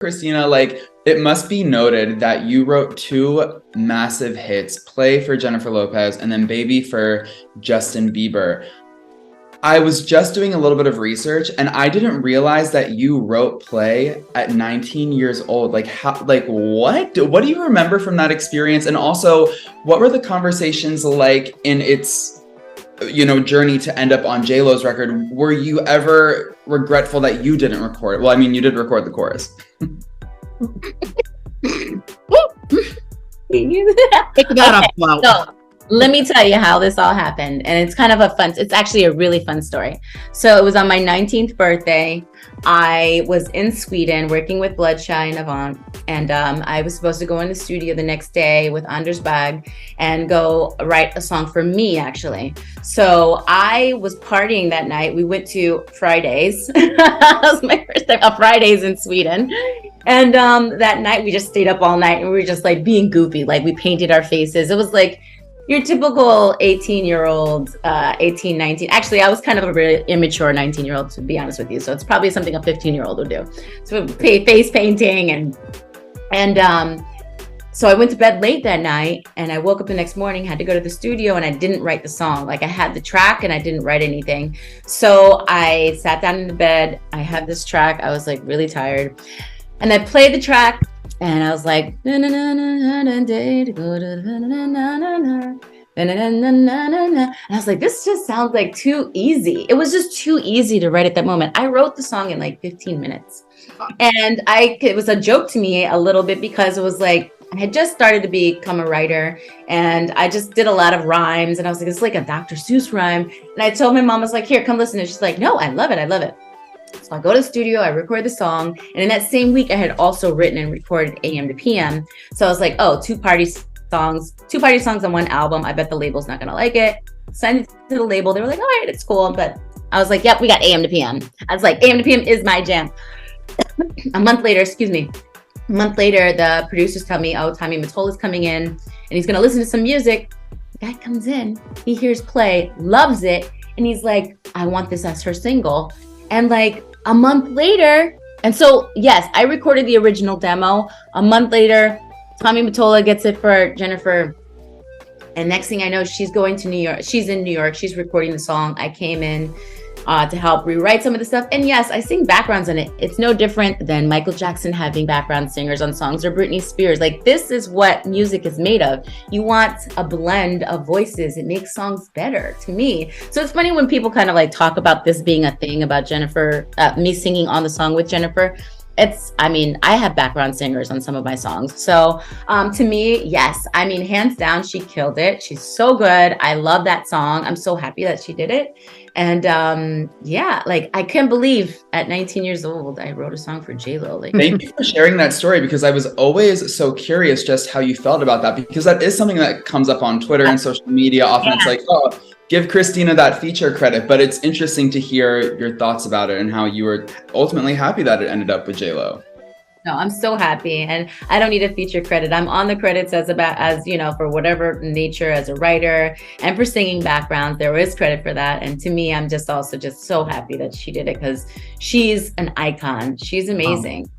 Christina, like, it must be noted that you wrote two massive hits, Play for Jennifer Lopez and then Baby for Justin Bieber. I was just doing a little bit of research and I didn't realize that you wrote Play at 19 years old. Like, how, like, what? What do you remember from that experience? And also, what were the conversations like in its, journey to end up on J.Lo's record? Were you ever regretful that you didn't record it? Well, I mean, you did record the chorus. Pick that up. Wow. So, let me tell you how this all happened. And it's actually a really fun story. So it was on my 19th birthday. I was in Sweden working with Bloodshy and Avant. And I was supposed to go in the studio the next day with Anders Bagge and go write a song for me, actually. So I was partying that night. We went to Fridays. That was my first time at Fridays in Sweden. And that night we just stayed up all night and we were just like being goofy. Like we painted our faces. It was like your typical 18-year-old, 18, 19. Actually, I was kind of a really immature 19-year-old, to be honest with you. So it's probably something a 15-year-old would do. So face painting and so I went to bed late that night and I woke up the next morning, had to go to the studio and I didn't write the song. Like I had the track and I didn't write anything. So I sat down in the bed. I had this track. I was like really tired and I played the track. And I was like, and I was like, this just sounds like too easy. It was just too easy to write at that moment. I wrote the song in like 15 minutes. And it was a joke to me a little bit because it was like, I had just started to become a writer and I just did a lot of rhymes. And I was like, it's like a Dr. Seuss rhyme. And I told my mom, I was like, here, come listen. And she's like, no, I love it. I love it. So I go to the studio, I record the song. And in that same week, I had also written and recorded AM to PM. So I was like, oh, two party songs on one album. I bet the label's not going to like it. Send it to the label. They were like, all right, it's cool. But I was like, yep, we got AM to PM. I was like, AM to PM is my jam. A month later, the producers tell me, oh, Tommy Mottola's coming in and he's going to listen to some music. The guy comes in, he hears Play, loves it. And he's like, I want this as her single. And like a month later, and so yes, I recorded the original demo. A month later, Tommy Mottola gets it for Jennifer. And next thing I know, she's going to New York. She's in New York. She's recording the song. I came in to help rewrite some of the stuff. And yes, I sing backgrounds on it. It's no different than Michael Jackson having background singers on songs or Britney Spears. Like this is what music is made of. You want a blend of voices. It makes songs better to me. So it's funny when people kind of like talk about this being a thing about Jennifer, me singing on the song with Jennifer. I have background singers on some of my songs. So to me, yes, hands down, she killed it. She's so good. I love that song. I'm so happy that she did it. And I can't believe at 19 years old, I wrote a song for J.Lo. Thank you for sharing that story because I was always so curious just how you felt about that because that is something that comes up on Twitter and social media. Often It's like, oh, give Christina that feature credit, but it's interesting to hear your thoughts about it and how you were ultimately happy that it ended up with J.Lo. No, I'm so happy. And I don't need a feature credit. I'm on the credits as for whatever nature as a writer and for singing backgrounds. There is credit for that. And to me, I'm just also so happy that she did it because she's an icon. She's amazing.